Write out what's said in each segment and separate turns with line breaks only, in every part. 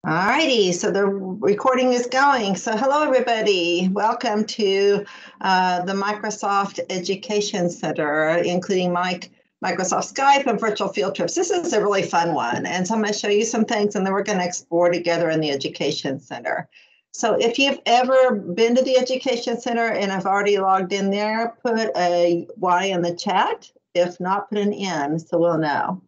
All righty, so the recording is going. So hello, everybody. Welcome to the Microsoft Education Center, including Microsoft Skype and virtual field trips. This is a really fun one. And so I'm going to show you some things, and then we're going to explore together in the Education Center. So if you've ever been to the Education Center and have already logged in there, put a Y in the chat. If not, put an N so we'll know.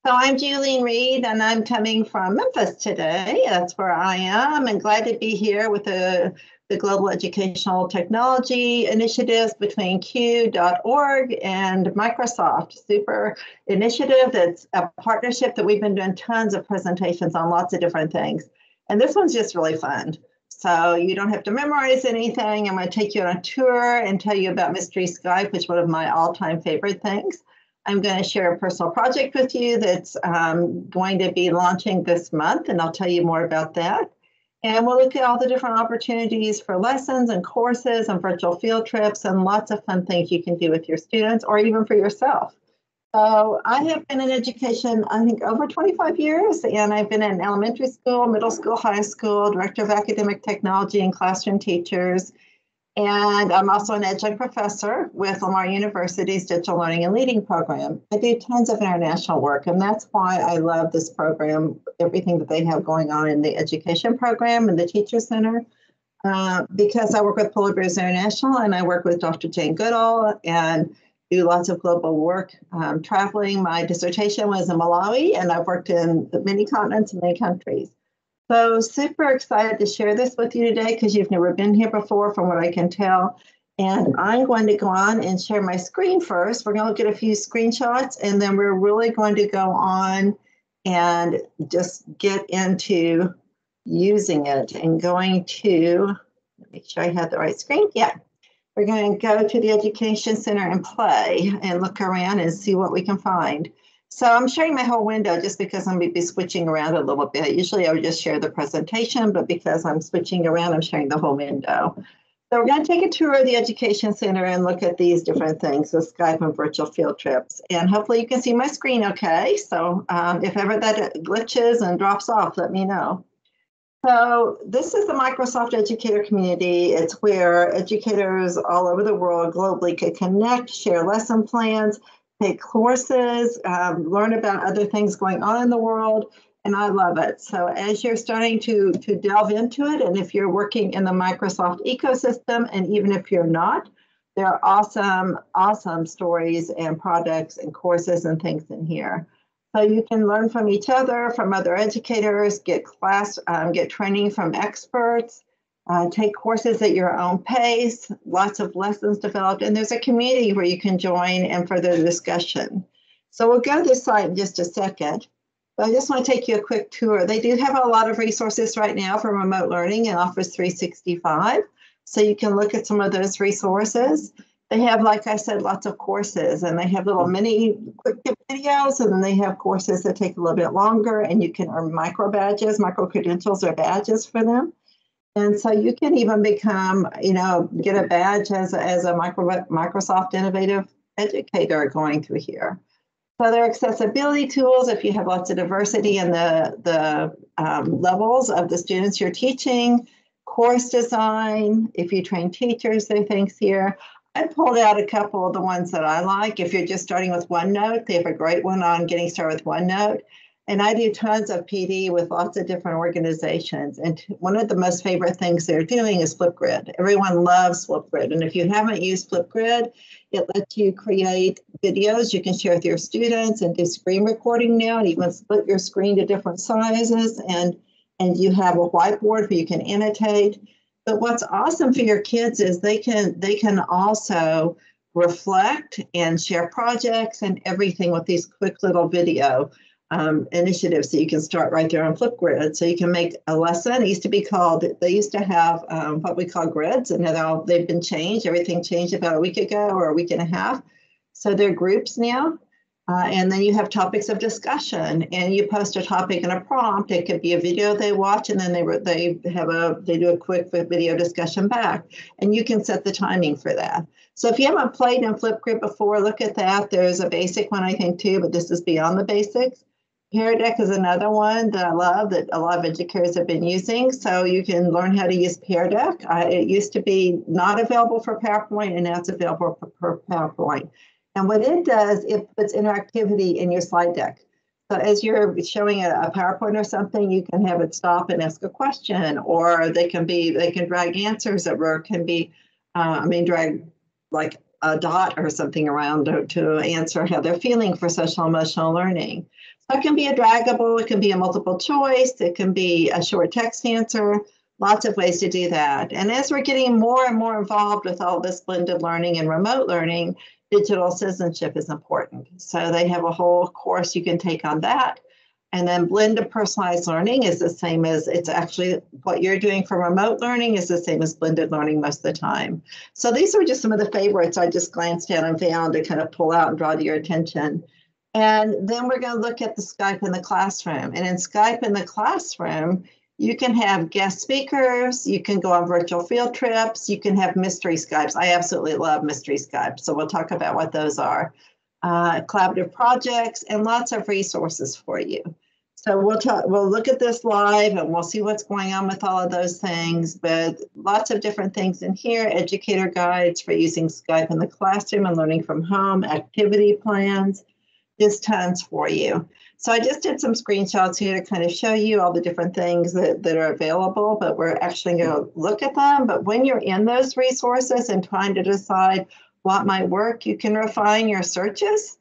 So I'm Julene Reed, and I'm coming from Memphis today. That's where I am, and glad to be here with the Global Educational Technology Initiatives between Q.org and Microsoft. Super initiative that's a partnership that we've been doing tons of presentations on lots of different things. And this one's just really fun. So you don't have to memorize anything. I'm going to take you on a tour and tell you about Mystery Skype, which is one of my all-time favorite things. I'm going to share a personal project with you that's going to be launching this month, and I'll tell you more about that. And we'll look at all the different opportunities for lessons and courses and virtual field trips and lots of fun things you can do with your students or even for yourself. So I have been in education, I think, over 25 years, and I've been in elementary school, middle school, high school, director of academic technology and classroom teachers. And I'm also an adjunct professor with Lamar University's Digital Learning and Leading program. I do tons of international work, and that's why I love this program, everything that they have going on in the education program and the Teacher Center, because I work with Polar Bears International, and I work with Dr. Jane Goodall and do lots of global work, traveling. My dissertation was in Malawi, and I've worked in many continents and many countries. So super excited to share this with you today because you've never been here before from what I can tell. And I'm going to go on and share my screen first. We're going to look at a few screenshots, and then we're really going to go on and just get into using it and going to, make sure I have the right screen. Yeah. We're going to go to the Education Center and play and look around and see what we can find. So I'm sharing my whole window just because I'm going to be switching around a little bit. Usually I would just share the presentation, but because I'm switching around, I'm sharing the whole window. So we're going to take a tour of the Education Center and look at these different things with Skype and virtual field trips. And hopefully you can see my screen okay. So if ever that glitches and drops off, let me know. So this is the Microsoft Educator community. It's where educators all over the world globally can connect, share lesson plans, take courses, learn about other things going on in the world, and I love it. So as you're starting to delve into it, and if you're working in the Microsoft ecosystem, and even if you're not, there are awesome stories and products and courses and things in here. So you can learn from each other, from other educators, get training from experts, take courses at your own pace, lots of lessons developed, and there's a community where you can join and further the discussion. So we'll go to this site in just a second, but I just want to take you a quick tour. They do have a lot of resources right now for remote learning in Office 365, so you can look at some of those resources. They have, like I said, lots of courses, and they have little mini quick tip videos, and then they have courses that take a little bit longer, and you can earn micro credentials or badges for them. And so you can even become, get a badge as a Microsoft Innovative Educator going through here. So there are accessibility tools if you have lots of diversity in the levels of the students you're teaching, course design, if you train teachers, there are things here. I pulled out a couple of the ones that I like. If you're just starting with OneNote, they have a great one on getting started with OneNote. And I do tons of PD with lots of different organizations. And one of the most favorite things they're doing is Flipgrid. Everyone loves Flipgrid. And if you haven't used Flipgrid, it lets you create videos you can share with your students and do screen recording now, and even split your screen to different sizes. And you have a whiteboard where you can annotate. But what's awesome for your kids is they can also reflect and share projects and everything with these quick little video initiatives that you can start right there on Flipgrid. So you can make a lesson. It used to be called, they used to have what we call grids, and now they've been changed. Everything changed about a week ago or a week and a half. So they're groups now. And then you have topics of discussion, and you post a topic and a prompt. It could be a video they watch, and then they do a quick video discussion back, and you can set the timing for that. So if you haven't played in Flipgrid before, look at that. There's a basic one, I think, too, but this is beyond the basics. Pear Deck is another one that I love that a lot of educators have been using. So you can learn how to use Pear Deck. It used to be not available for PowerPoint, and now it's available for PowerPoint. And what it does, it puts interactivity in your slide deck. So as you're showing a PowerPoint or something, you can have it stop and ask a question, or they can drag answers that can be, drag like a dot or something around to answer how they're feeling for social emotional learning. So it can be a draggable, it can be a multiple choice, it can be a short text answer, lots of ways to do that. And as we're getting more and more involved with all this blended learning and remote learning, digital citizenship is important. So they have a whole course you can take on that. And then blended personalized learning is the same as, it's actually what you're doing for remote learning is the same as blended learning most of the time. So these are just some of the favorites I just glanced at and found to kind of pull out and draw to your attention. And then we're going to look at the Skype in the classroom. And in Skype in the classroom, you can have guest speakers, you can go on virtual field trips, you can have mystery Skypes. I absolutely love mystery Skypes, so we'll talk about what those are. Collaborative projects, and lots of resources for you. So we'll look at this live and we'll see what's going on with all of those things, but lots of different things in here, educator guides for using Skype in the classroom and learning from home, activity plans, just tons for you. So I just did some screenshots here to kind of show you all the different things that are available, but we're actually going to look at them. But when you're in those resources and trying to decide what might work, you can refine your searches.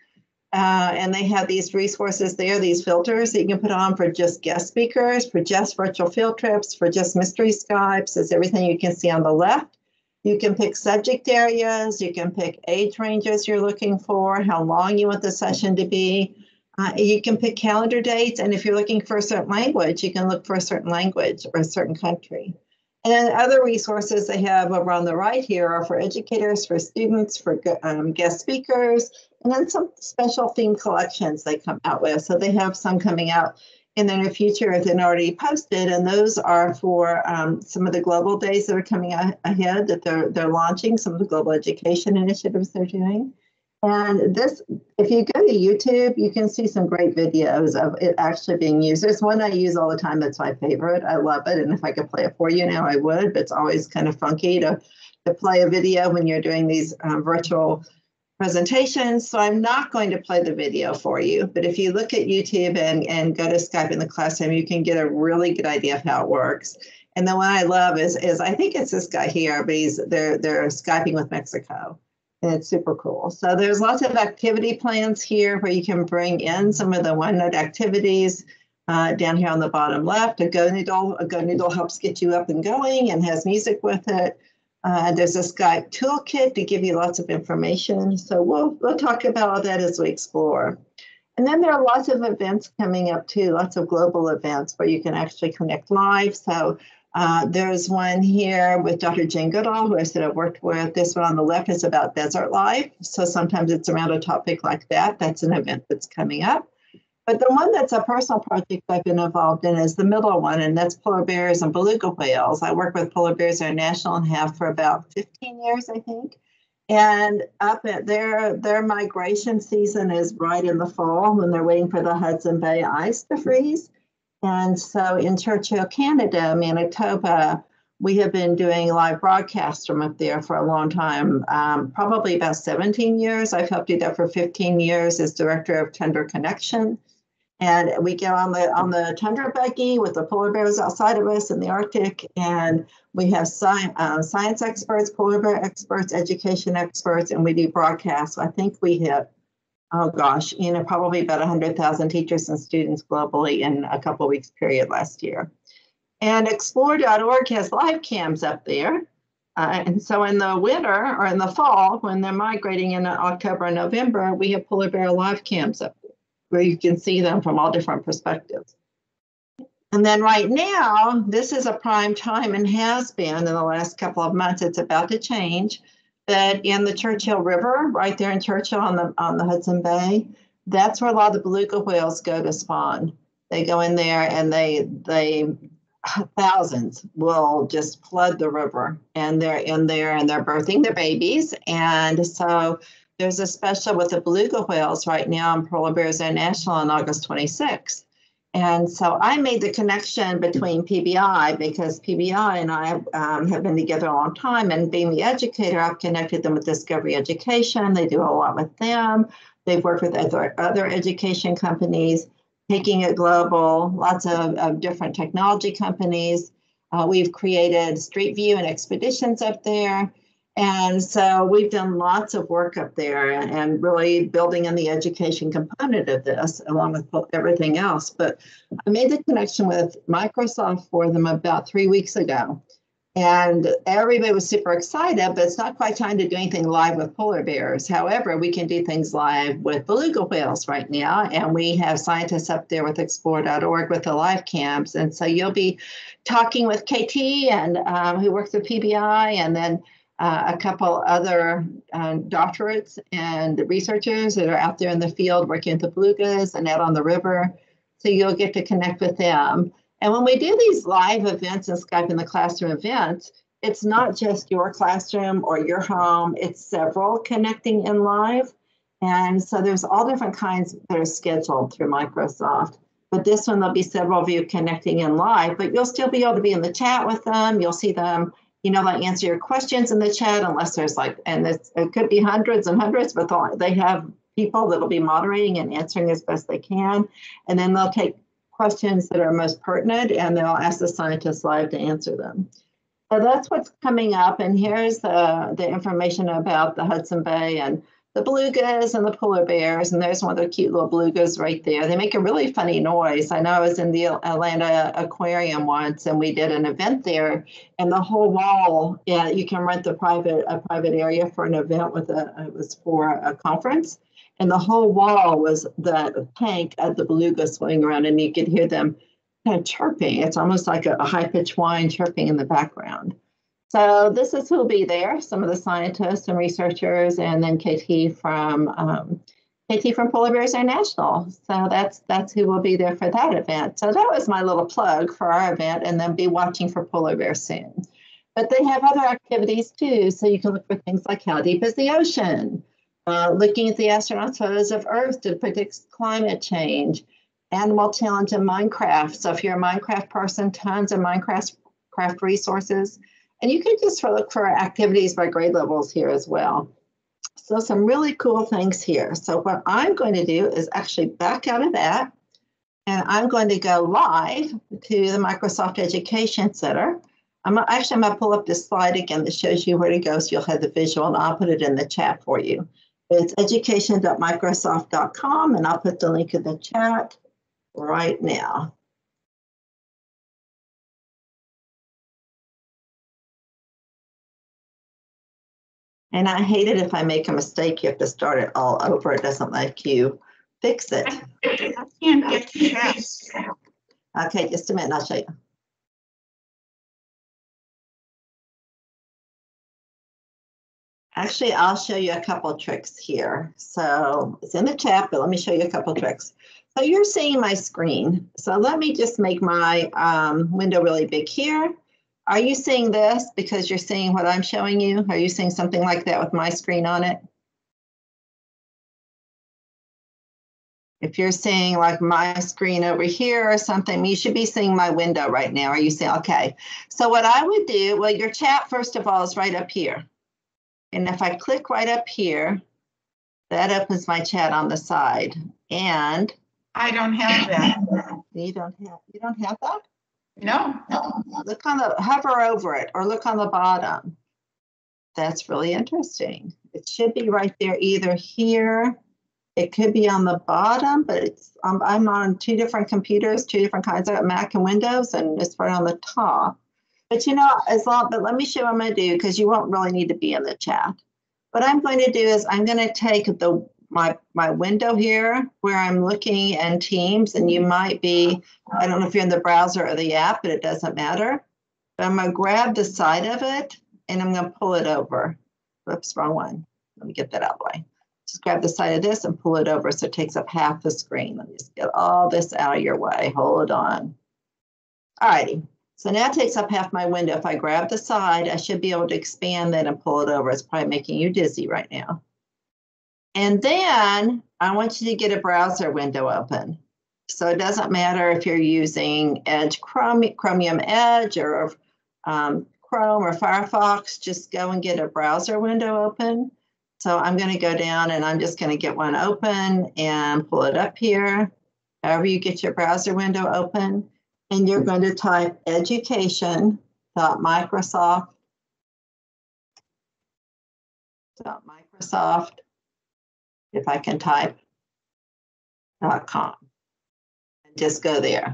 And they have these resources there, these filters that you can put on for just guest speakers, for just virtual field trips, for just mystery Skypes. It's everything you can see on the left. You can pick subject areas. You can pick age ranges you're looking for, how long you want the session to be. You can pick calendar dates. And if you're looking for a certain language, you can look for a certain language or a certain country. And then other resources they have over on the right here are for educators, for students, for guest speakers, and then some special theme collections they come out with. So they have some coming out in the near future if they're already posted, and those are for some of the global days that are coming ahead that they're launching, some of the global education initiatives they're doing. And this, if you go to YouTube, you can see some great videos of it actually being used. There's one I use all the time that's my favorite. I love it. And if I could play it for you now, I would. But it's always kind of funky to play a video when you're doing these virtual presentations. So I'm not going to play the video for you. But if you look at YouTube and go to Skype in the classroom, you can get a really good idea of how it works. And the one I love is I think it's this guy here, but they're Skyping with Mexico. And it's super cool. So there's lots of activity plans here where you can bring in some of the OneNote activities down here on the bottom left. A Go Noodle helps get you up and going and has music with it. There's a Skype toolkit to give you lots of information. So we'll talk about all that as we explore. And then there are lots of events coming up too, lots of global events where you can actually connect live. So there's one here with Dr. Jane Goodall, who I said I've worked with. This one on the left is about desert life. So sometimes it's around a topic like that. That's an event that's coming up. But the one that's a personal project I've been involved in is the middle one, and that's polar bears and beluga whales. I work with Polar Bears International and have for about 15 years, I think. And up at their migration season is right in the fall when they're waiting for the Hudson Bay ice to freeze. And so in Churchill, Canada, Manitoba, we have been doing live broadcasts from up there for a long time, probably about 17 years. I've helped do that for 15 years as director of Tundra Connection. And we get on the tundra buggy with the polar bears outside of us in the Arctic, and we have science experts, polar bear experts, education experts, and we do broadcasts. I think we hit, probably about 100,000 teachers and students globally in a couple of weeks period last year. And explore.org has live cams up there. And so in the winter or in the fall, when they're migrating in October and November, we have polar bear live cams up there where you can see them from all different perspectives. And then right now, this is a prime time and has been in the last couple of months. It's about to change. But in the Churchill River, right there in Churchill on the Hudson Bay, that's where a lot of the beluga whales go to spawn. They go in there and they thousands will just flood the river, and they're in there and they're birthing their babies. And so there's a special with the beluga whales right now in Polar Bears International on August 26th. And so I made the connection between PBI because PBI and I have been together a long time, and being the educator, I've connected them with Discovery Education. They do a lot with them. They've worked with other education companies, taking it global, lots of different technology companies. We've created Street View and expeditions up there. And so we've done lots of work up there and really building in the education component of this along with everything else. But I made the connection with Microsoft for them about 3 weeks ago. And everybody was super excited, but it's not quite time to do anything live with polar bears. However, we can do things live with beluga whales right now. And we have scientists up there with explore.org with the live cams. And so you'll be talking with KT and who works with PBI, and then a couple other doctorates and researchers that are out there in the field working with the belugas and out on the river. So you'll get to connect with them. And when we do these live events in Skype in the Classroom events, it's not just your classroom or your home, it's several connecting in live. And so there's all different kinds that are scheduled through Microsoft. But this one, there'll be several of you connecting in live, but you'll still be able to be in the chat with them. You'll see them, like answer your questions in the chat, unless there's it could be hundreds and hundreds, but they have people that'll be moderating and answering as best they can. And then they'll take questions that are most pertinent, and they'll ask the scientists live to answer them. So that's what's coming up. And here's the information about the Hudson Bay and the belugas and the polar bears. And there's one of the cute little belugas right there. They make a really funny noise. I know I was in the Atlanta Aquarium once, and we did an event there. And the whole wall, you can rent a private area for an event it was for a conference. And the whole wall was the tank of the beluga swimming around, and you could hear them kind of chirping. It's almost like a high-pitched whine chirping in the background. So this is who'll be there, some of the scientists and researchers, and then KT from Polar Bears International. So that's who will be there for that event. So that was my little plug for our event, and then be watching for polar bears soon. But they have other activities too, so you can look for things like how deep is the ocean, looking at the astronauts' photos of Earth to predict climate change, animal talent in Minecraft. So if you're a Minecraft person, tons of Minecraft resources. And you can just look for activities by grade levels here as well. So some really cool things here. So what I'm going to do is actually back out of that, and I'm going to go live to the Microsoft Education Center. I'm going to pull up this slide again that shows you where to go, so you'll have the visual, and I'll put it in the chat for you. It's education.microsoft.com, and I'll put the link in the chat right now. And I hate it if I make a mistake, you have to start it all over. It doesn't let you fix it.
I can't get the chat.
Okay, just a minute, I'll show you. Actually, I'll show you a couple tricks here. So it's in the chat, but let me show you a couple tricks. So you're seeing my screen. So let me just make my window really big here. Are you seeing this because you're seeing what I'm showing you? Are you seeing something like that with my screen on it? If you're seeing like my screen over here or something, you should be seeing my window right now. Are you seeing? Okay. So what I would do, well, your chat, first of all, is right up here. And if I click right up here, that opens my chat on the side. And
I don't have that.
You don't have that?
No.
Look on the, hover over it, or look on the bottom. That's really interesting. It should be right there, either here. It could be on the bottom, but it's I'm on two different computers, two different kinds of Mac and Windows, and it's right on the top. But but let me show you what I'm going to do, because you won't really need to be in the chat. What I'm going to do is I'm going to take my window here where I'm looking in Teams, and you might be, I don't know if you're in the browser or the app, but it doesn't matter. But I'm going to grab the side of it, and I'm going to pull it over. Whoops, wrong one. Let me get that out of the way. Just grab the side of this and pull it over so it takes up half the screen. Let me just get all this out of your way. Hold on. All righty. So now it takes up half my window. If I grab the side, I should be able to expand that and pull it over. It's probably making you dizzy right now. And then I want you to get a browser window open. So it doesn't matter if you're using Edge Chromium Edge or Chrome or Firefox, just go and get a browser window open. So I'm going to go down and I'm just going to get one open and pull it up here. However you get your browser window open, and you're going to type education.microsoft, if I can type, .com. And just go there.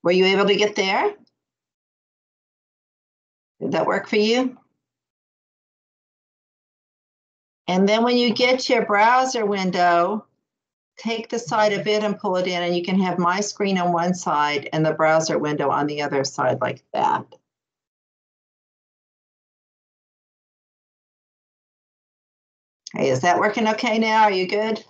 Were you able to get there? Did that work for you? And then when you get your browser window, take the side of it and pull it in, and you can have my screen on one side and the browser window on the other side like that. Hey, is that working okay now? Are you good?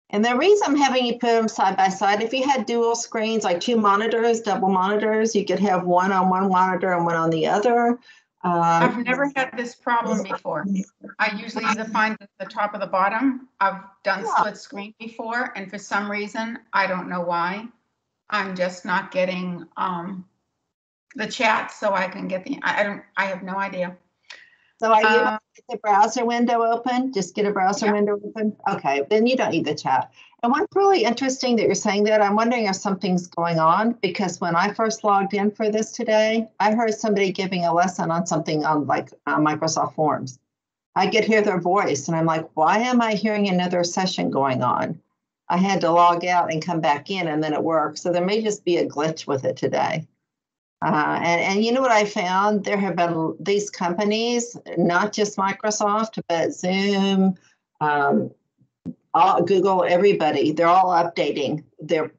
And the reason I'm having you put them side by side, if you had dual screens, like two monitors, double monitors, you could have one on one monitor and one on the other.
I've never had this problem before. I usually either find the top or the bottom. I've done split screen before, and for some reason, I don't know why, I'm just not getting the chat so I can get I have no idea.
So are you able to get the browser window open? Just get a browser window open? Okay, then you don't need the chat. And what's really interesting that you're saying that, I'm wondering if something's going on, because when I first logged in for this today, I heard somebody giving a lesson on something on like Microsoft Forms. I could hear their voice and I'm like, why am I hearing another session going on? I had to log out and come back in and then it worked. So there may just be a glitch with it today. And you know what I found? There have been these companies, not just Microsoft, but Zoom, Google, everybody, they're all updating their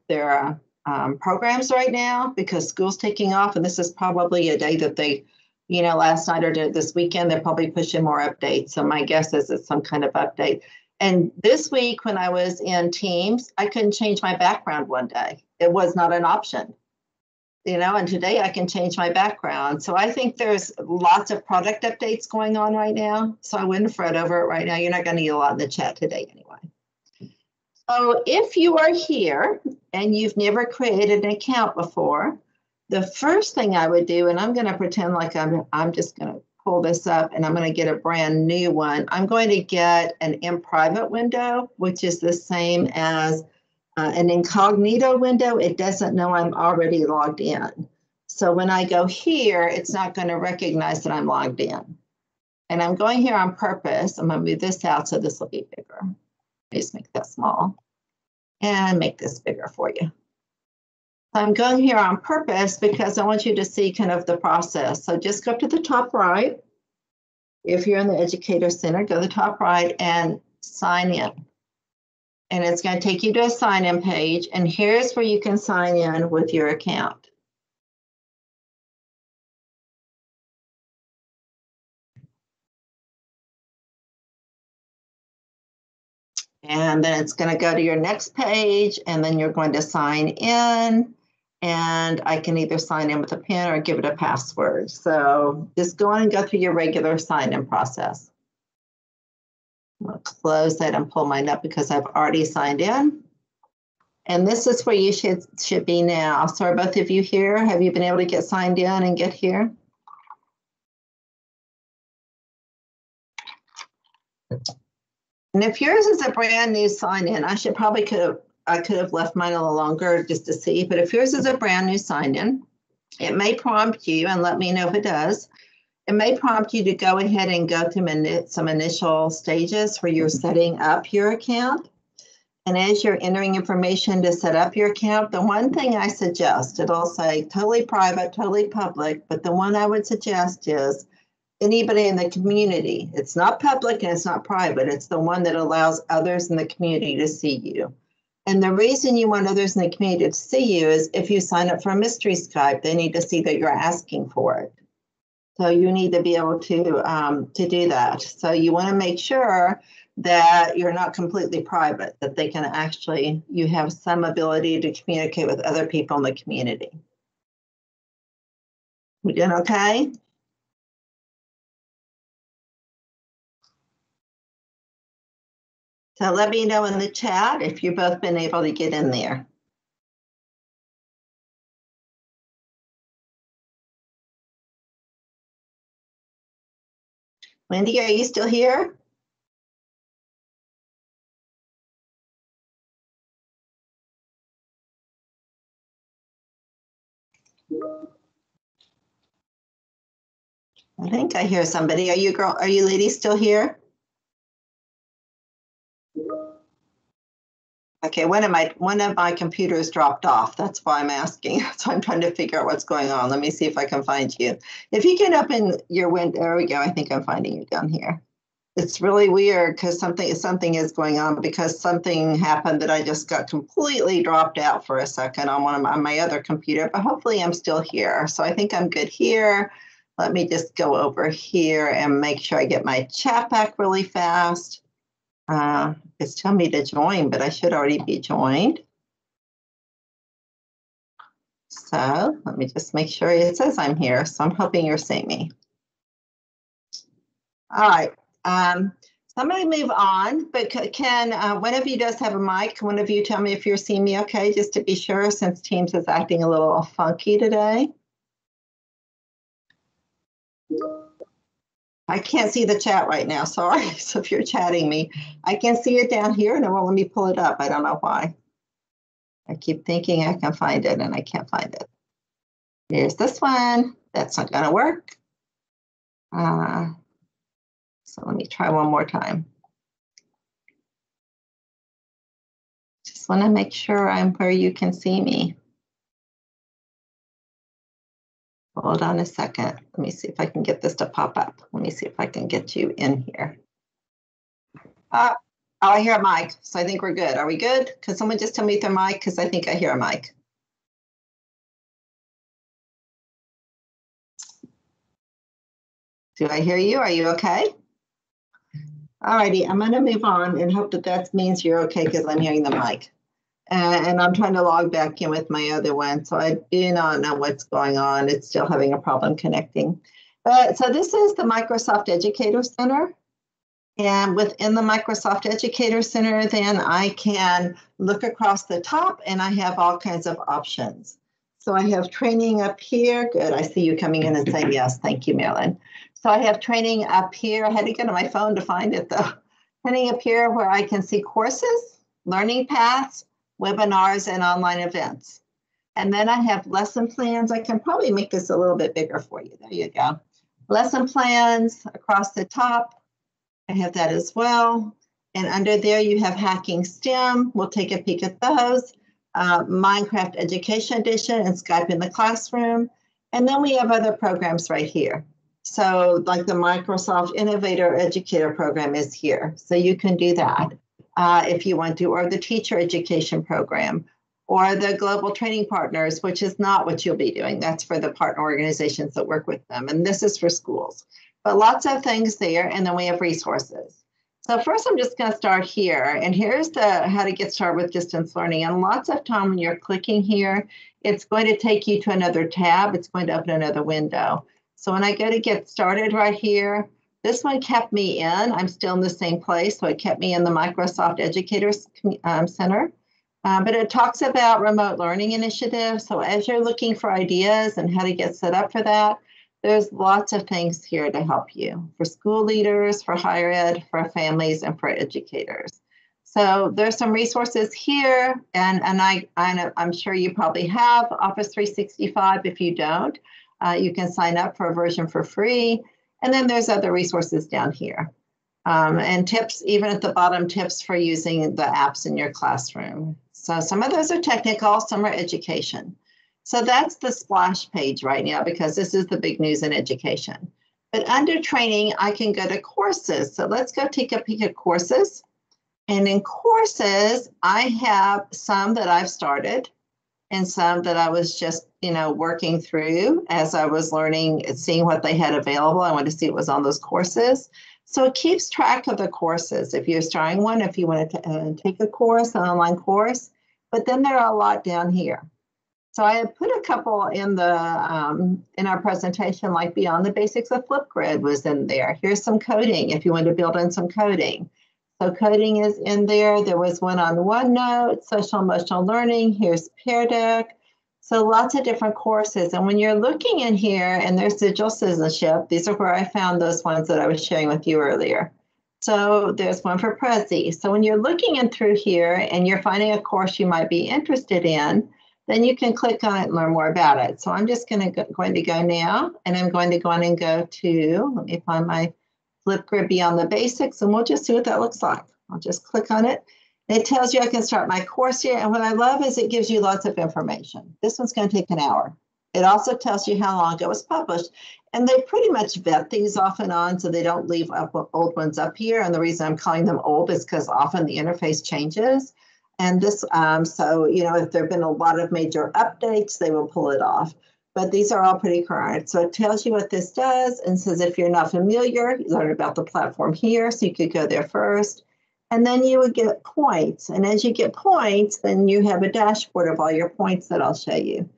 programs right now because school's taking off. And this is probably a day that they, you know, last night or this weekend, they're probably pushing more updates. So my guess is it's some kind of update. And this week when I was in Teams, I couldn't change my background one day. It was not an option. You know, and today I can change my background. So I think there's lots of product updates going on right now. So I wouldn't fret over it right now. You're not going to get a lot in the chat today anyway. So if you are here and you've never created an account before, the first thing I would do, and I'm going to pretend like I'm just going to pull this up and I'm going to get a brand new one. I'm going to get an in private window, which is the same as an incognito window. It doesn't know I'm already logged in. So when I go here, it's not going to recognize that I'm logged in. And I'm going here on purpose. I'm going to move this out so this will be bigger. Just make that small and make this bigger for you. I'm going here on purpose because I want you to see kind of the process. So just go to the top right. If you're in the Educator Center, go to the top right and sign in. And it's going to take you to a sign-in page. And here's where you can sign in with your account. And then it's going to go to your next page, and then you're going to sign in. And I can either sign in with a PIN or give it a password. So just go on and go through your regular sign-in process. I'm going to close that and pull mine up because I've already signed in. And this is where you should be now. So are both of you here? Have you been able to get signed in and get here? And if yours is a brand new sign in, I could have left mine a little longer just to see, but if yours is a brand new sign in, it may prompt you, and let me know if it does. It may prompt you to go ahead and go through some initial stages where you're setting up your account. And as you're entering information to set up your account, the one thing I suggest, it'll say totally private, totally public, but the one I would suggest is anybody in the community. It's not public and it's not private. It's the one that allows others in the community to see you. And the reason you want others in the community to see you is if you sign up for a mystery Skype, they need to see that you're asking for it. So you need to be able to do that. So you want to make sure that you're not completely private, that they can actually, you have some ability to communicate with other people in the community. We doing okay? So let me know in the chat if you've both been able to get in there. Wendy, are you still here? I think I hear somebody. Are you ladies still here? Okay, one of my computers dropped off. That's why I'm asking. So I'm trying to figure out what's going on. Let me see if I can find you. If you can open your window, there we go. I think I'm finding you down here. It's really weird because something is going on, because something happened that I just got completely dropped out for a second on my other computer, but hopefully I'm still here. So I think I'm good here. Let me just go over here and make sure I get my chat back really fast. It's telling me to join, but I should already be joined. So let me just make sure it says I'm here. So I'm hoping you're seeing me. All right. So I'm going to move on, but can one of you does have a mic? One of you tell me if you're seeing me okay, just to be sure, since Teams is acting a little funky today. I can't see the chat right now, sorry. So if you're chatting me, I can see it down here and it won't let me pull it up. I don't know why. I keep thinking I can find it and I can't find it. Here's this one. That's not gonna work. So let me try one more time. Just wanna make sure I'm where you can see me. Hold on a second. Let me see if I can get this to pop up. Let me see if I can get you in here. Oh, I hear a mic, so I think we're good. Are we good? Could someone just tell me if they're mic? Because I think I hear a mic. Do I hear you? Are you okay? All righty, I'm gonna move on and hope that means you're okay, because I'm hearing the mic. And I'm trying to log back in with my other one, so I do not know what's going on. It's still having a problem connecting. But so this is the Microsoft Educator Center. And within the Microsoft Educator Center, then I can look across the top and I have all kinds of options. So I have training up here. Good, I see you coming in and saying yes. Thank you, Marilyn. So I have training up here. I had to get on my phone to find it though. Training up here where I can see courses, learning paths, webinars, and online events. And then I have lesson plans. I can probably make this a little bit bigger for you. There you go. Lesson plans across the top. I have that as well. And under there you have Hacking STEM. We'll take a peek at those. Minecraft Education Edition and Skype in the Classroom. And then we have other programs right here. So like the Microsoft Innovator Educator program is here. So you can do that if you want to, or the Teacher Education program, or the Global Training Partners, which is not what you'll be doing. That's for the partner organizations that work with them. And this is for schools. But lots of things there, and then we have resources. So first, I'm just going to start here, and here's the how to get started with distance learning. And lots of time when you're clicking here, it's going to take you to another tab. It's going to open another window. So when I go to get started right here, this one kept me in. I'm still in the same place, so it kept me in the Microsoft Educator Center. But it talks about remote learning initiatives. So as you're looking for ideas and how to get set up for that, there's lots of things here to help you for school leaders, for higher ed, for families, and for educators. So there's some resources here, and I'm sure you probably have Office 365. If you don't, you can sign up for a version for free. And then there's other resources down here. And tips, even at the bottom, tips for using the apps in your classroom. So some of those are technical, some are education. So that's the splash page right now, because this is the big news in education. But under training, I can go to courses. So let's go take a peek at courses. And in courses, I have some that I've started and some that I was just, working through as I was learning and seeing what they had available. I wanted to see what was on those courses. So it keeps track of the courses. If you're starting one, if you want to take a course, an online course, but then there are a lot down here. So I have put a couple in our presentation, like Beyond the Basics of Flipgrid was in there. Here's some coding if you want to build in some coding. So coding is in there. There was one on OneNote, social emotional learning. Here's Pear Deck. So lots of different courses. And when you're looking in here, and there's digital citizenship, these are where I found those ones that I was sharing with you earlier. So there's one for Prezi. So when you're looking in through here and you're finding a course you might be interested in, then you can click on it and learn more about it. So I'm just going to go now, and I'm going to go on and go to, let me find my Flipgrid Beyond the Basics, and we'll just see what that looks like. I'll just click on it. It tells you I can start my course here. And what I love is it gives you lots of information. This one's going to take an hour. It also tells you how long it was published. And they pretty much vet these off and on, so they don't leave up old ones up here. And the reason I'm calling them old is because often the interface changes. And this, so, you know, if there have been a lot of major updates, they will pull it off. But these are all pretty current. So it tells you what this does and says if you're not familiar, you learn about the platform here. So you could go there first. And then you would get points. And as you get points, then you have a dashboard of all your points that I'll show you.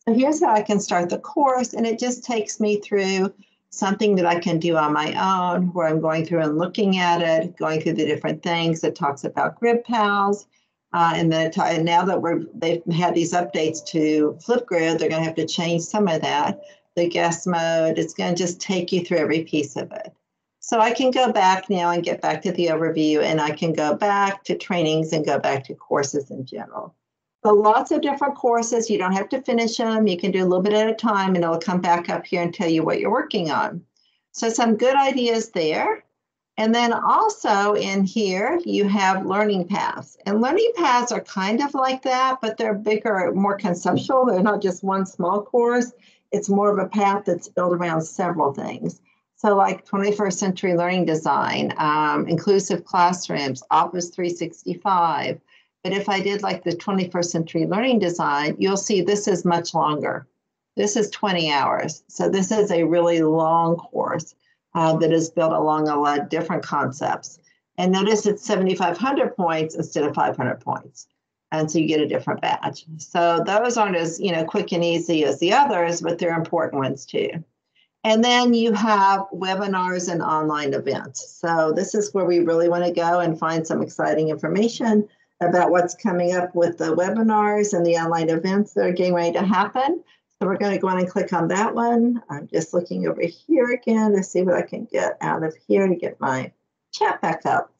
So here's how I can start the course. And it just takes me through something that I can do on my own, where I'm going through and looking at it, going through the different things. It talks about Grid Pals. And then and now that they've had these updates to Flipgrid, they're going to have to change some of that. The guest mode, it's going to just take you through every piece of it. So I can go back now and get back to the overview, and I can go back to trainings and go back to courses in general. So lots of different courses. You don't have to finish them. You can do a little bit at a time, and it'll come back up here and tell you what you're working on. So some good ideas there. And then also in here, you have learning paths. And learning paths are kind of like that, but they're bigger, more conceptual. They're not just one small course. It's more of a path that's built around several things. So like 21st century learning design, inclusive classrooms, Office 365. But if I did like the 21st century learning design, you'll see this is much longer. This is 20 hours. So this is a really long course that is built along a lot of different concepts. And notice it's 7,500 points instead of 500 points. And so you get a different badge. So those aren't as, you know, quick and easy as the others, but they're important ones too. And then you have webinars and online events. So this is where we really want to go and find some exciting information about what's coming up with the webinars and the online events that are getting ready to happen. So we're going to go on and click on that one. I'm just looking over here again to see what I can get out of here to get my chat back up.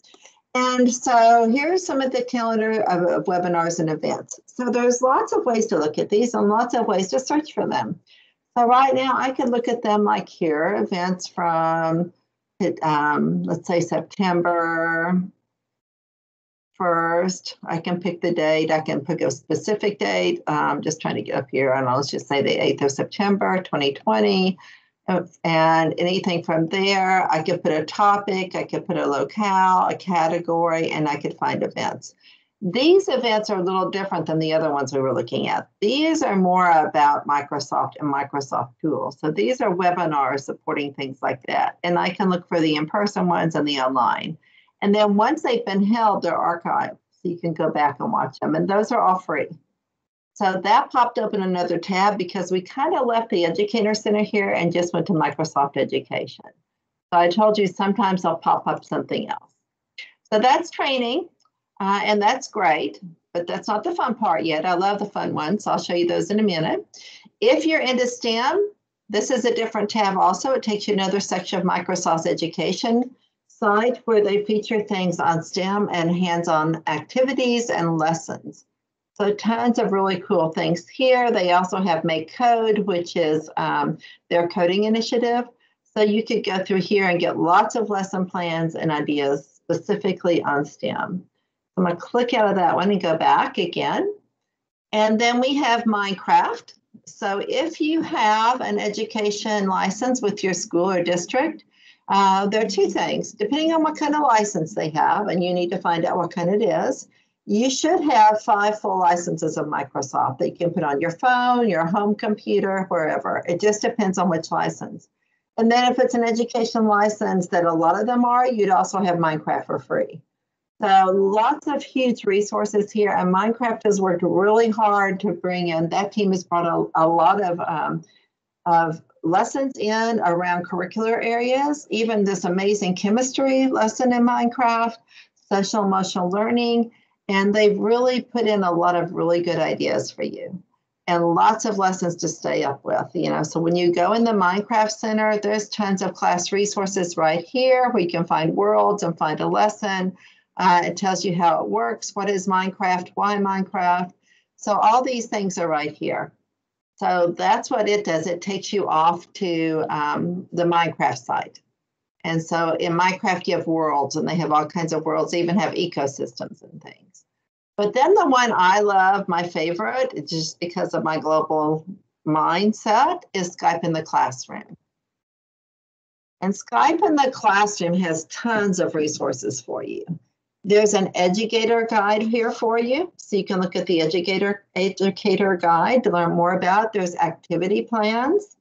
And so here's some of the calendar of webinars and events. So there's lots of ways to look at these and lots of ways to search for them. So right now I can look at them like here, events from, let's say September 1st. I can pick the date. I can pick a specific date. I'm just trying to get up here. And let's just say the 8th of September, 2020. And anything from there, I could put a topic, I could put a locale, a category, and I could find events. These events are a little different than the other ones we were looking at. These are more about Microsoft and Microsoft tools. So these are webinars supporting things like that. And I can look for the in-person ones and the online. And then once they've been held, they're archived. So you can go back and watch them. And those are all free. So that popped up in another tab because we kind of left the Educator Center here and just went to Microsoft Education. So I told you sometimes I'll pop up something else. So that's training, and that's great, but that's not the fun part yet. I love the fun ones. So I'll show you those in a minute. If you're into STEM, this is a different tab also. It takes you another section of Microsoft's Education site where they feature things on STEM and hands-on activities and lessons. So tons of really cool things here. They also have Make Code, which is their coding initiative. So you could go through here and get lots of lesson plans and ideas specifically on STEM. I'm going to click out of that one and go back again. And then we have Minecraft. So if you have an education license with your school or district, there are two things. Depending on what kind of license they have, and you need to find out what kind it is, you should have 5 full licenses of Microsoft that you can put on your phone, your home computer, wherever. It just depends on which license. And then if it's an education license that a lot of them are, you'd also have Minecraft for free. So lots of huge resources here. And Minecraft has worked really hard to bring in, that team has brought a lot of lessons in around curricular areas, even this amazing chemistry lesson in Minecraft. social emotional learning, and they've really put in a lot of really good ideas for you and lots of lessons to stay up with. So when you go in the Minecraft Center, there's tons of class resources right here where you can find worlds and find a lesson. It tells you how it works. What is Minecraft? Why Minecraft? So all these things are right here. So that's what it does. It takes you off to the Minecraft site. And so in Minecraft, you have worlds, and they have all kinds of worlds. They even have ecosystems and things. But then the one I love, my favorite, just because of my global mindset, is Skype in the Classroom. And Skype in the Classroom has tons of resources for you. There's an Educator guide here for you, so you can look at the Educator guide to learn more about. There's activity plans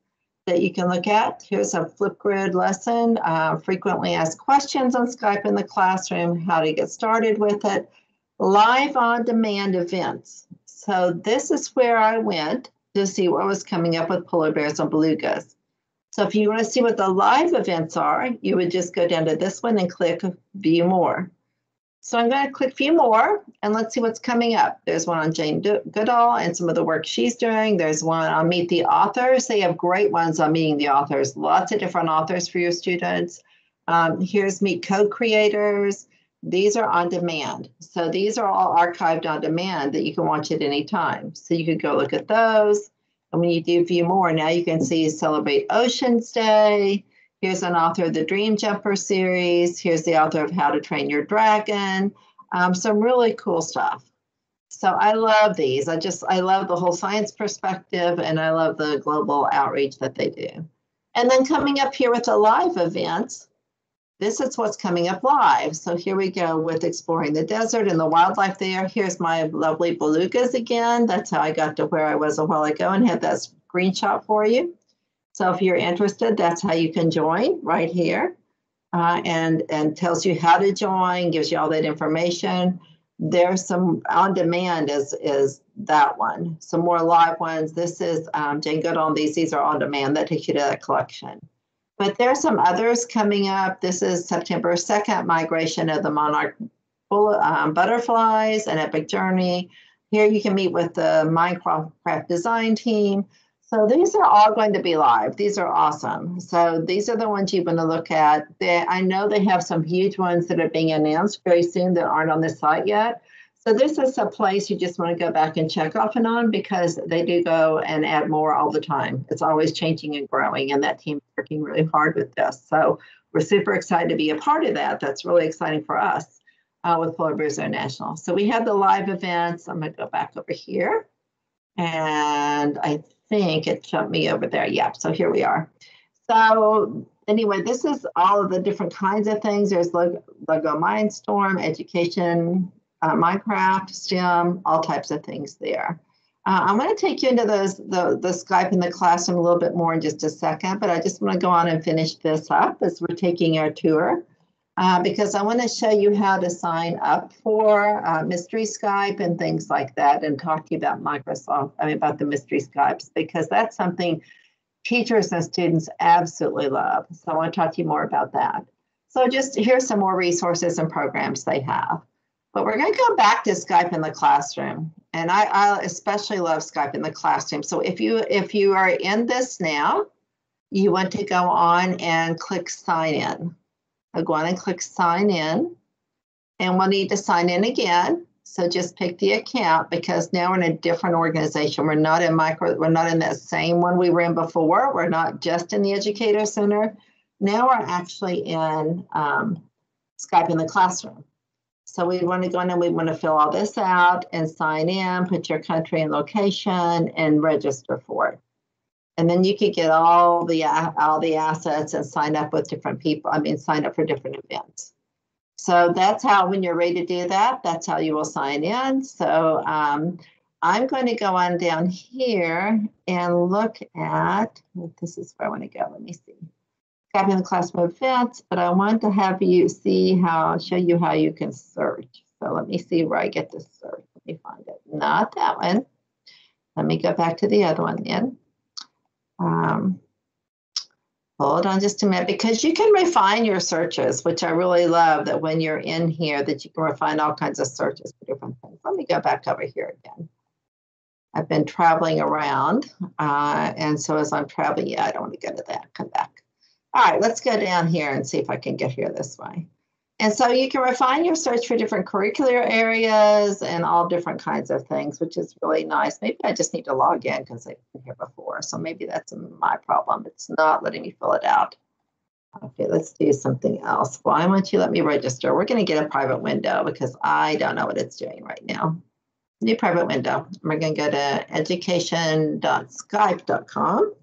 that you can look at. Here's a Flipgrid lesson, frequently asked questions on Skype in the Classroom, how to get started with it, live on-demand events. So this is where I went to see what was coming up with polar bears and belugas. So if you want to see what the live events are, you would just go down to this one and click View More. So I'm going to click View More, and let's see what's coming up. There's one on Jane Goodall and some of the work she's doing. There's one on Meet the Authors. They have great ones on meeting the authors, lots of different authors for your students. Here's Meet Co-Creators. These are on demand. So these are all archived on demand that you can watch at any time. So you could go look at those. And when you do View More, now you can see Celebrate Oceans Day. Here's an author of the Dream Jumper series. Here's the author of How to Train Your Dragon. Some really cool stuff. So I love these. I love the whole science perspective, and I love the global outreach that they do. And then coming up here with the live events, this is what's coming up live. So here we go with exploring the desert and the wildlife there. Here's my lovely belugas again. That's how I got to where I was a while ago and had that screenshot for you. So if you're interested, that's how you can join right here, and tells you how to join, gives you all that information. There's some on demand is that one. Some more live ones. This is Jane Goodall. These are on demand. That takes you to that collection. But there's some others coming up. This is September 2nd, Migration of the Monarch Butterflies, an Epic Journey. Here you can meet with the Minecraft design team. So these are all going to be live. These are awesome. So these are the ones you want to look at. I know they have some huge ones that are being announced very soon that aren't on the site yet. So this is a place you just want to go back and check off and on, because they do go and add more all the time. It's always changing and growing, and that team is working really hard with this. So we're super excited to be a part of that. That's really exciting for us with Polar Bears International. So we have the live events. I'm going to go back over here. And I think it jumped me over there. Yeah, so here we are. So anyway, this is all of the different kinds of things. There's Lego Mindstorm, Education, Minecraft, STEM, all types of things there. I'm going to take you into the Skype in the Classroom a little bit more in just a second, but I just want to go on and finish this up as we're taking our tour. Because I want to show you how to sign up for Mystery Skype and things like that, and talk to you about about the Mystery Skypes, because that's something teachers and students absolutely love. So I want to talk to you more about that. So just here's some more resources and programs they have. But we're going to go back to Skype in the Classroom. And I especially love Skype in the Classroom. So if you are in this now, you want to go on and click Sign In. I'll go on and click Sign In, and we'll need to sign in again. So just pick the account, because now we're in a different organization. We're not in that same one we were in before. We're not just in the Educator Center. Now we're actually in Skype in the Classroom. So we want to go in and we want to fill all this out and sign in, put your country and location, and register for it. And then you could get all the assets and sign up with different people. Sign up for different events. So that's how, when you're ready to do that, that's how you will sign in. So I'm going to go on down here and look at, this is where I want to go. Let me see. Skype in the Classroom events, but I want to have you show you how you can search. So let me see where I get to search. Let me find it. Not that one. Let me go back to the other one then. Hold on just a minute, because you can refine your searches, which I really love, that when you're in here that you can refine all kinds of searches for different things. Let me go back over here again. I've been traveling around, and so as I'm traveling, yeah, I don't want to go to that, come back. All right, let's go down here and see if I can get here this way. And so you can refine your search for different curricular areas and all different kinds of things, which is really nice. Maybe I just need to log in because I've been here before. So maybe that's my problem. It's not letting me fill it out. Okay, let's do something else. Why won't you let me register? We're going to get a private window because I don't know what it's doing right now. New private window. We're going to go to education.skype.com.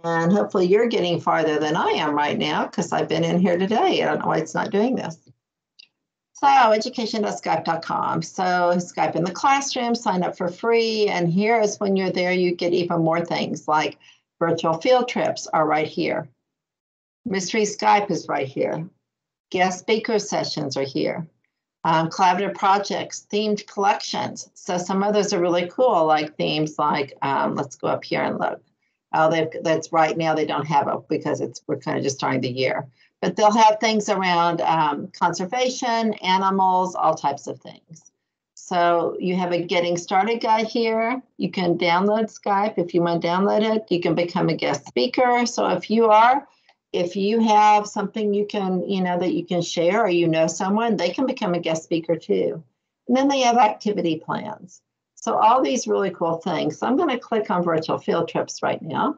And hopefully you're getting farther than I am right now because I've been in here today. I don't know why it's not doing this. So education.skype.com. So Skype in the classroom, sign up for free. And here is when you're there, you get even more things like virtual field trips are right here. Mystery Skype is right here. Guest speaker sessions are here. Collaborative projects, themed collections. So some of those are really cool, like themes like, let's go up here and look. Oh, that's right now they don't have it because we're kind of just starting the year. But they'll have things around conservation, animals, all types of things. So you have a getting started guide here. You can download Skype. If you want to download it, you can become a guest speaker. So if you have something you can, that you can share, or someone, they can become a guest speaker too. And then they have activity plans. So all these really cool things. So I'm going to click on virtual field trips right now.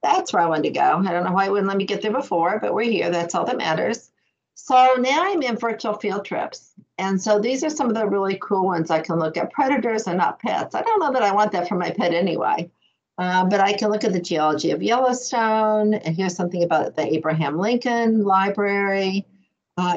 That's where I wanted to go. I don't know why it wouldn't let me get there before, but we're here. That's all that matters. So now I'm in virtual field trips. And so these are some of the really cool ones. I can look at predators and not pets. I don't know that I want that for my pet anyway. But I can look at the geology of Yellowstone. And here's something about the Abraham Lincoln Library.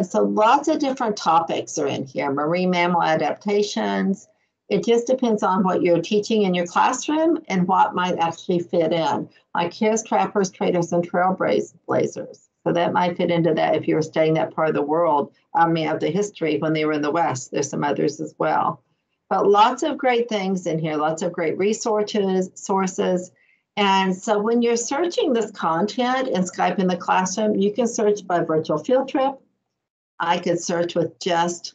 So lots of different topics are in here. Marine mammal adaptations. It just depends on what you're teaching in your classroom and what might actually fit in. Like here's trappers, traders, and trailblazers. So that might fit into that if you were studying that part of the world, of the history when they were in the West. There's some others as well. But lots of great things in here, lots of great sources. And so when you're searching this content in Skype in the classroom, you can search by virtual field trip. I could search with just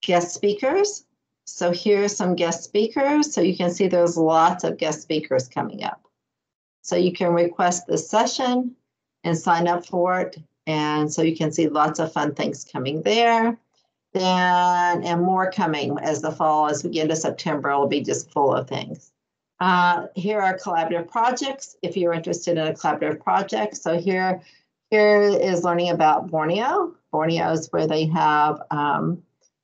guest speakers. So here's some guest speakers. So you can see there's lots of guest speakers coming up. So you can request this session and sign up for it. And so you can see lots of fun things coming there. And more coming as the fall, as we get into September, it'll be just full of things. Here are collaborative projects, if you're interested in a collaborative project. So here is learning about Borneo. Borneo is where they have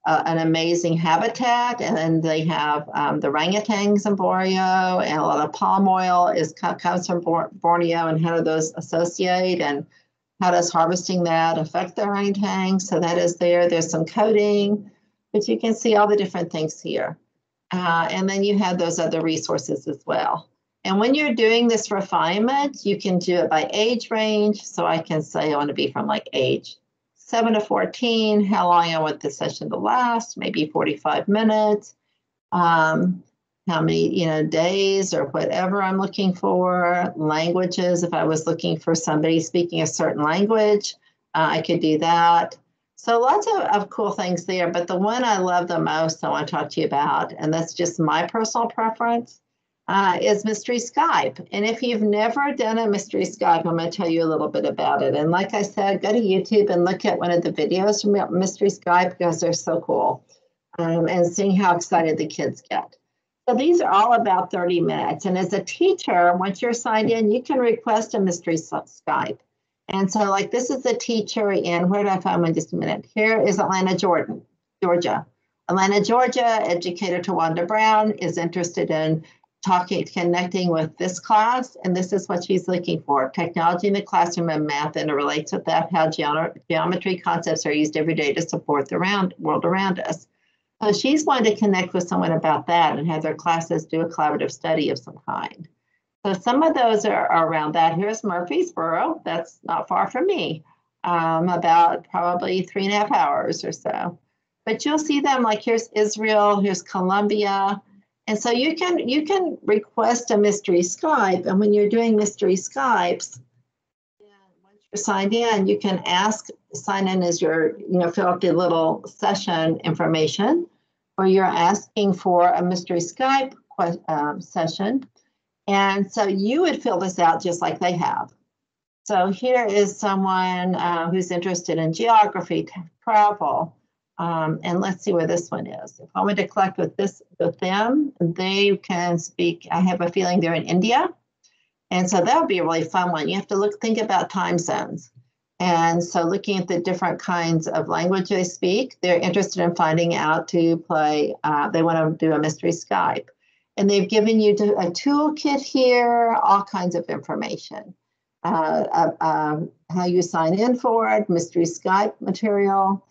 an amazing habitat, and then they have the orangutans in Borneo, and a lot of palm oil comes from Borneo, and how do those associate, and how does harvesting that affect the orangutans? So that is there. There's some coding, but you can see all the different things here. And then you have those other resources as well. And when you're doing this refinement, you can do it by age range. So I can say I want to be from like age 7 to 14, how long I want the session to last, maybe 45 minutes, how many days or whatever I'm looking for, languages. If I was looking for somebody speaking a certain language, I could do that. So lots of cool things there, but the one I love the most I want to talk to you about, and that's just my personal preference, is Mystery Skype. And if you've never done a Mystery Skype, I'm going to tell you a little bit about it. And like I said, go to YouTube and look at one of the videos from Mystery Skype because they're so cool, and seeing how excited the kids get. So these are all about 30 minutes. And as a teacher, once you're signed in, you can request a Mystery Skype. And so like this is the teacher in, where did I find one? Just a minute. Here is Atlanta, Georgia. Atlanta, Georgia, educator Tawanda Brown is interested in connecting with this class. And this is what she's looking for: technology in the classroom and math, and it relates with that, how geometry concepts are used every day to support the world around us. So she's wanting to connect with someone about that and have their classes do a collaborative study of some kind. So some of those are around that. Here's Murfreesboro. That's not far from me, about probably 3.5 hours or so. But you'll see them like here's Israel, here's Colombia. And so you can request a mystery Skype, and when you're doing mystery Skypes, once you're signed in, you can sign in as fill out the little session information, or you're asking for a mystery Skype session. And so you would fill this out just like they have. So here is someone who's interested in geography, travel, and let's see where this one is. If I want to collect with them, they can speak. I have a feeling they're in India, and so that would be a really fun one. You have to think about time zones, and so looking at the different kinds of language they speak, they're interested in finding out to play. They want to do a mystery Skype, and they've given you a toolkit here, all kinds of information. How you sign in for it, mystery Skype material.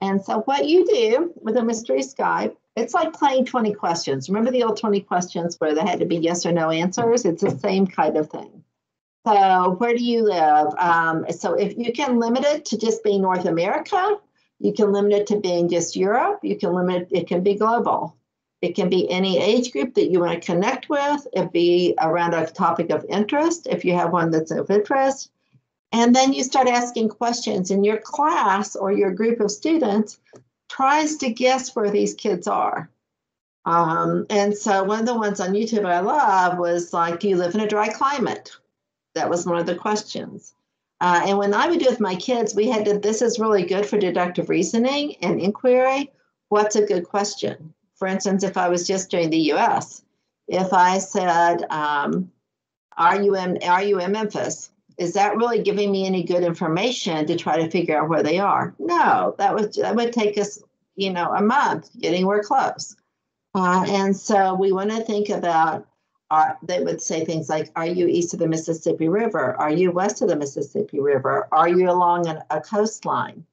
And so what you do with a mystery Skype, it's like playing 20 questions. Remember the old 20 questions where there had to be yes or no answers? It's the same kind of thing. So where do you live? So if you can limit it to just being North America, you can limit it to being just Europe, you can limit it can be global. It can be any age group that you want to connect with. It'd be around a topic of interest, if you have one that's of interest. And then you start asking questions, and your class or your group of students tries to guess where these kids are. And so one of the ones on YouTube I love was like, do you live in a dry climate? That was one of the questions. And when I would do it with my kids, we had to, this is really good for deductive reasoning and inquiry. What's a good question? For instance, if I was just doing the US, if I said, are you in Memphis? Is that really giving me any good information to try to figure out where they are? No, that would take us, a month getting we're close. And so we want to think about, they would say things like, are you east of the Mississippi River? Are you west of the Mississippi River? Are you along a coastline?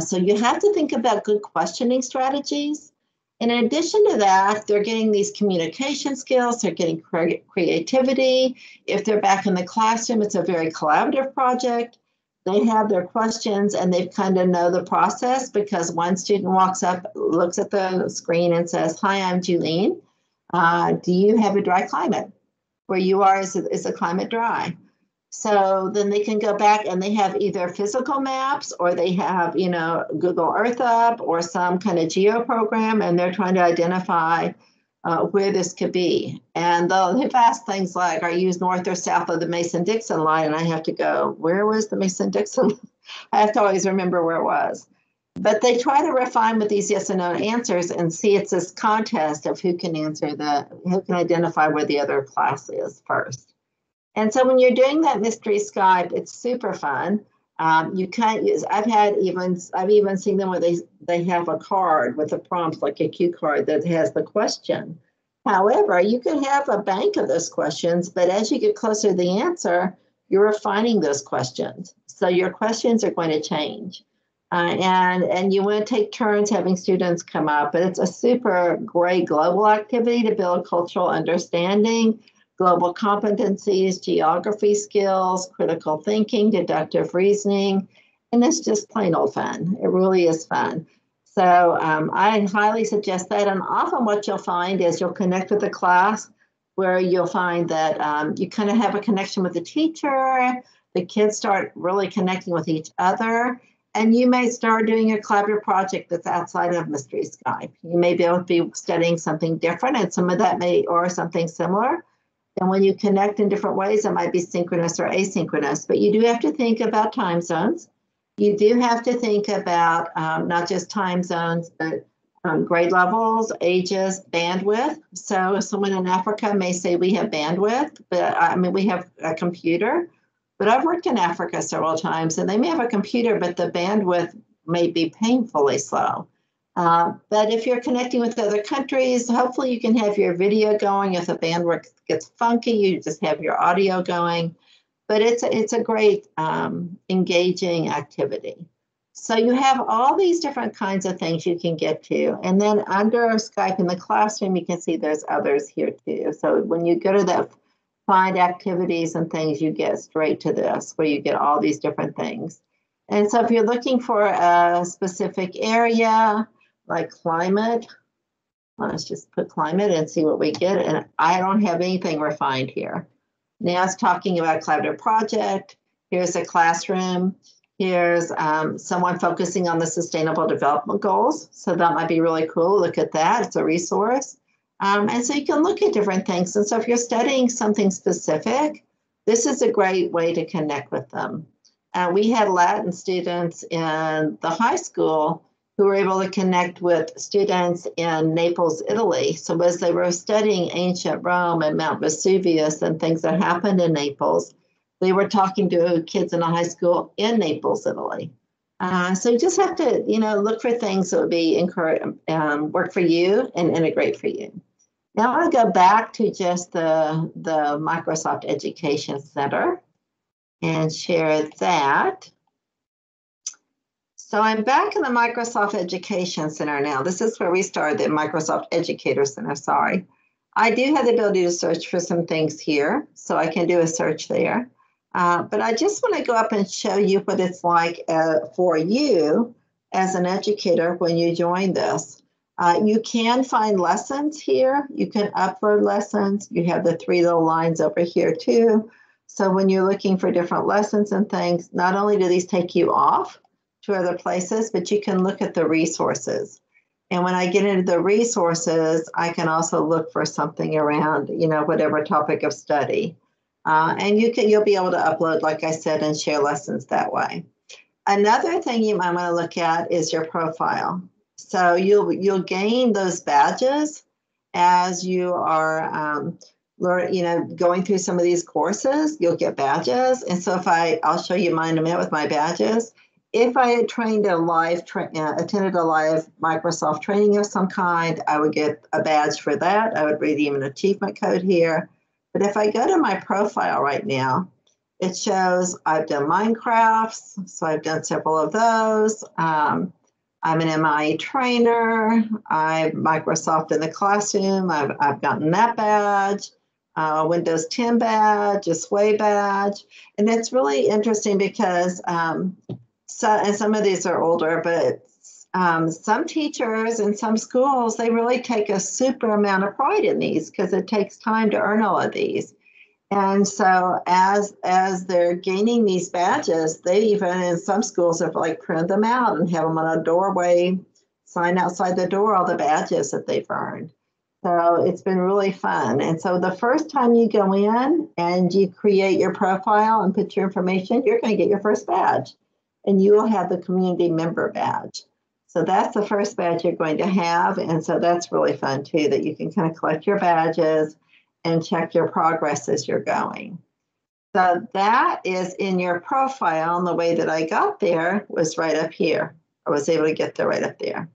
So you have to think about good questioning strategies. In addition to that, they're getting these communication skills, they're getting creativity. If they're back in the classroom, it's a very collaborative project. They have their questions and they kind of know the process because one student walks up, looks at the screen and says, hi, I'm Julene. Do you have a dry climate? Where you are, is the climate dry? So then they can go back and they have either physical maps or they have, Google Earth up or some kind of geo program, and they're trying to identify where this could be. And they've asked things like, are you north or south of the Mason-Dixon line? And I have to go, where was the Mason-Dixon? I have to always remember where it was. But they try to refine with these yes and no answers and see it's this contest of who can identify where the other class is first. And so when you're doing that mystery Skype, it's super fun. You can't use, I've even seen them where they have a card with a prompt, like a cue card that has the question. However, you can have a bank of those questions, but as you get closer to the answer, you're refining those questions. So your questions are going to change. And you want to take turns having students come up, but it's a super great global activity to build cultural understanding, global competencies, geography skills, critical thinking, deductive reasoning, and it's just plain old fun. It really is fun. So I highly suggest that. And often what you'll find is you'll connect with the class where you'll find that you kind of have a connection with the teacher, the kids start really connecting with each other, and you may start doing a collaborative project that's outside of Mystery Skype. You may be able to be studying something different, and some of that or something similar. And when you connect in different ways, it might be synchronous or asynchronous, but you do have to think about time zones. You do have to think about not just time zones, but grade levels, ages, bandwidth. So someone in Africa may say we have bandwidth, but we have a computer. But I've worked in Africa several times, and they may have a computer, but the bandwidth may be painfully slow. But if you're connecting with other countries, hopefully you can have your video going. If the bandwidth gets funky, you just have your audio going. But it's a great engaging activity. So you have all these different kinds of things you can get to. And then under Skype in the classroom, you can see there's others here too. So when you go to that find activities and things, you get straight to this where you get all these different things. And so if you're looking for a specific area like climate, Let's just put climate and see what we get. And I don't have anything refined here. Now it's talking about collaborative project. Here's a classroom. Here's someone focusing on the sustainable development goals. So that might be really cool. Look at that. It's a resource. And so you can look at different things. And so if you're studying something specific, this is a great way to connect with them. We had Latin students in the high school who were able to connect with students in Naples, Italy. So as they were studying ancient Rome and Mount Vesuvius and things that happened in Naples, they were talking to kids in a high school in Naples, Italy. So you just have to, look for things that would be work for you and integrate for you. Now I want to go back to just the Microsoft Education Center and share that. So I'm back in the Microsoft Education Center now. This is where we started, the Microsoft Educator Center, sorry. I do have the ability to search for some things here, so I can do a search there. But I just want to go up and show you what it's like for you as an educator when you join this. You can find lessons here. You can upload lessons. You have the 3 little lines over here too. So when you're looking for different lessons and things, not only do these take you off to other places, but you can look at the resources. And when I get into the resources, I can also look for something around, whatever topic of study. And you'll be able to upload, like I said, and share lessons that way. Another thing you might want to look at is your profile. So you'll gain those badges as you are going through some of these courses. You'll get badges. And so I'll show you mine in a minute with my badges. If I had attended a live Microsoft training of some kind, I would get a badge for that. I would redeem an achievement code here. But if I go to my profile right now, it shows I've done Minecrafts. So I've done several of those. I'm an MIE trainer. I'm Microsoft in the classroom. I've gotten that badge. Windows 10 badge, a Sway badge. And it's really interesting because and some of these are older, but some teachers in some schools, they really take a super amount of pride in these because it takes time to earn all of these. And so as they're gaining these badges, they even in some schools have printed them out and have them on a doorway, sign outside the door, all the badges that they've earned. So it's been really fun. And so the first time you go in and you create your profile and put your information, you're going to get your first badge. And you will have the community member badge. So that's the first badge you're going to have. And so that's really fun too, that you can kind of collect your badges and check your progress as you're going. So that is in your profile. And the way that I got there was right up here. I was able to get there right up there.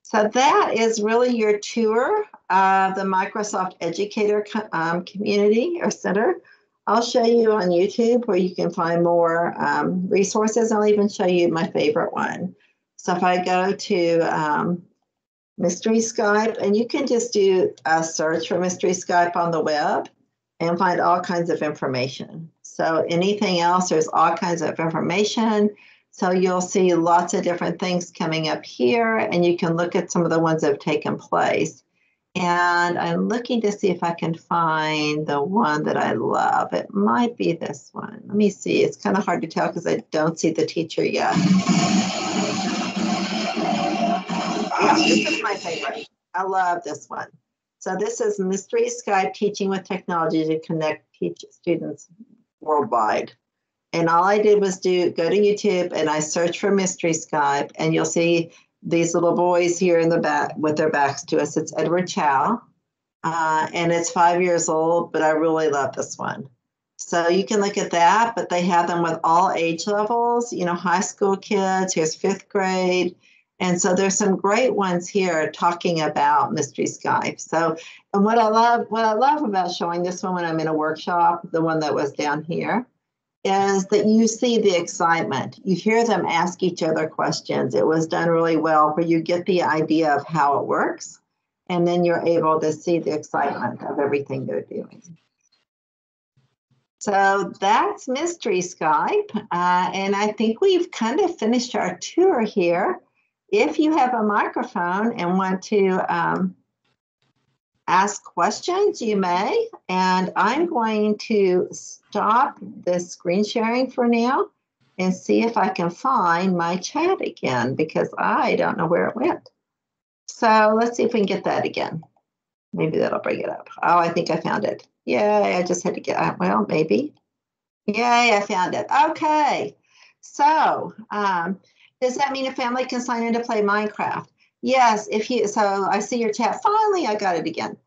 So that is really your tour of the Microsoft Educator community or center. I'll show you on YouTube where you can find more resources. I'll even show you my favorite one. So if I go to Mystery Skype, and you can just do a search for Mystery Skype on the web and find all kinds of information. So anything else, there's all kinds of information. So you'll see lots of different things coming up here, and you can look at some of the ones that have taken place. And I'm looking to see if I can find the one that I love. It might be this one. Let me see. It's kind of hard to tell because I don't see the teacher yet. Yeah, this is my favorite. I love this one. So this is Mystery Skype Teaching with Technology to Connect Students Worldwide. And all I did was go to YouTube and I searched for Mystery Skype, and you'll see these little boys here in the back with their backs to us. It's Edward Chow, and it's 5 years old, but I really love this one. So you can look at that, but they have them with all age levels, high school kids, here's 5th grade. And so there's some great ones here talking about Mystery Skype. So, and what I love about showing this one when I'm in a workshop, the one that was down here, is that you see the excitement. You hear them ask each other questions. It was done really well where you get the idea of how it works, and then you're able to see the excitement of everything they're doing. So that's Mystery Skype, and I think we've kind of finished our tour here. If you have a microphone and want to ask questions, you may. And I'm going to stop this screen sharing for now and see if I can find my chat again, because I don't know where it went. So let's see if we can get that again. Maybe that'll bring it up. Oh, I think I found it. Yay, I just had to get, well, maybe. Yay, I found it. Okay. So does that mean a family can sign in to play Minecraft? Yes, so I see your chat. Finally, I got it again.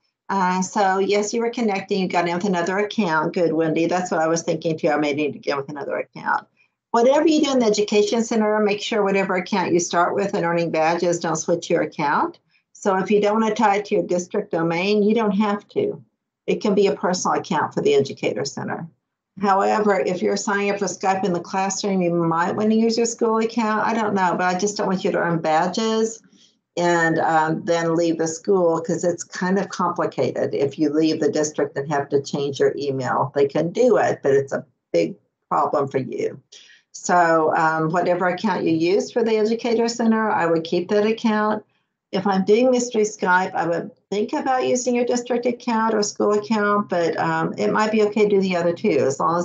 So yes, you were connecting, you got in with another account. Good, Wendy. That's what I was thinking too. I may need to get with another account. Whatever you do in the Education Center, make sure whatever account you start with and earning badges, don't switch your account. So if you don't want to tie it to your district domain, you don't have to. It can be a personal account for the Educator Center. However, if you're signing up for Skype in the classroom, you might want to use your school account. I don't know, but I just don't want you to earn badges and then leave the school, because it's kind of complicated if you leave the district and have to change your email. They can do it, but it's a big problem for you. So whatever account you use for the Educator Center, I would keep that account. If I'm doing Mystery Skype, I would think about using your district account or school account, but it might be okay to do the other two, as long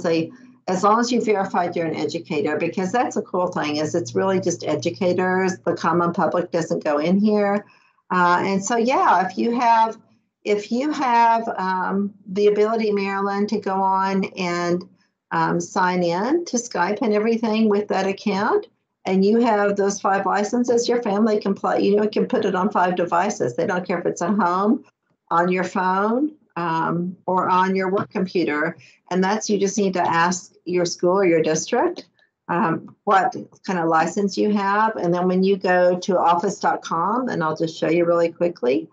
as you verified you're an educator, because that's a cool thing, is it's really just educators. The common public doesn't go in here. And so, yeah, if you have the ability, Marilyn, to go on and sign in to Skype and everything with that account, and you have those 5 licenses, your family can play, can put it on 5 devices. They don't care if it's at home, on your phone, or on your work computer. And you just need to ask your school or your district what kind of license you have. And then when you go to office.com, and I'll just show you really quickly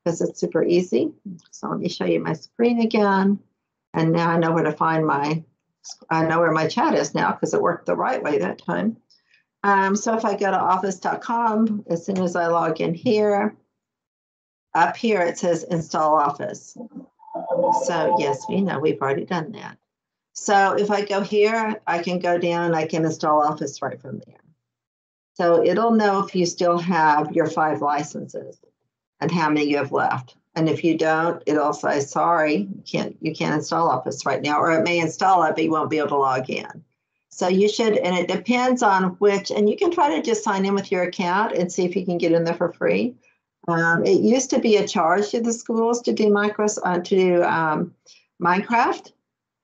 because it's super easy. So let me show you my screen again. And now I know where to find I know where my chat is now, because it worked the right way that time. So if I go to office.com, as soon as I log in here, up here it says install Office. So yes, we know we've already done that. So if I go here, I can go down and I can install Office right from there. So it'll know if you still have your 5 licenses and how many you have left. And if you don't, it'll say, sorry, you can't install Office right now, or it may install it, but you won't be able to log in. So you should, and it depends on which, and you can try to just sign in with your account and see if you can get in there for free. It used to be a charge to the schools to do Minecraft,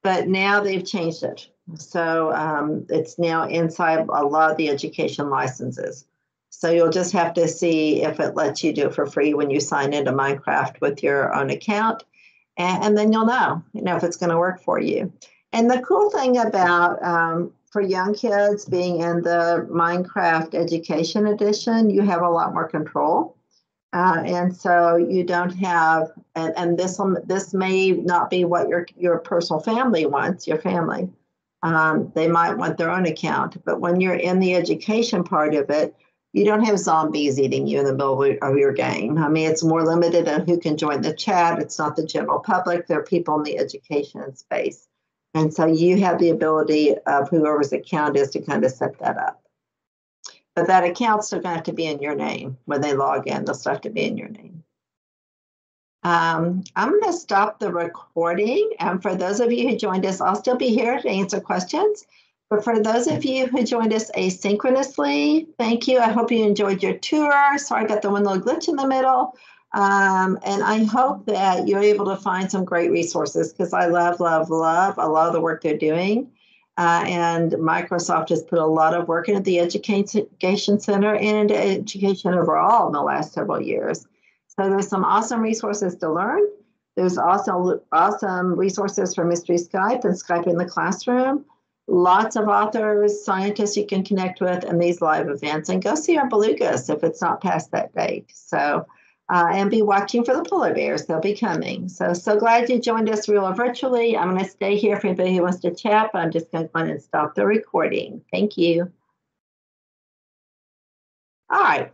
but now they've changed it. So it's now inside a lot of the education licenses. So you'll just have to see if it lets you do it for free when you sign into Minecraft with your own account. And then you'll know if it's going to work for you. And the cool thing about for young kids being in the Minecraft Education Edition, you have a lot more control. And so you don't have, and this may not be what your personal family wants, your family. They might want their own account, but when you're in the education part of it, you don't have zombies eating you in the middle of your game. I mean, it's more limited on who can join the chat. It's not the general public. There are people in the education space. And so you have the ability of whoever's account is to kind of set that up. But that account's still going to have to be in your name. When they log in, they'll still have to be in your name. I'm going to stop the recording. And for those of you who joined us, I'll still be here to answer questions. But for those of you who joined us asynchronously, thank you. I hope you enjoyed your tour. Sorry about the one little glitch in the middle. And I hope that you're able to find some great resources, because I love, love, love a lot of the work they're doing. And Microsoft has put a lot of work into the Education Center and into education overall in the last several years. So there's some awesome resources to learn. There's also awesome resources for Mystery Skype and Skype in the classroom. Lots of authors, scientists you can connect with, and these live events. And go see our belugas if it's not past that date. So, and be watching for the polar bears. They'll be coming. So glad you joined us real virtually. I'm going to stay here for anybody who wants to chat, but I'm just going to go ahead and stop the recording. Thank you. All right.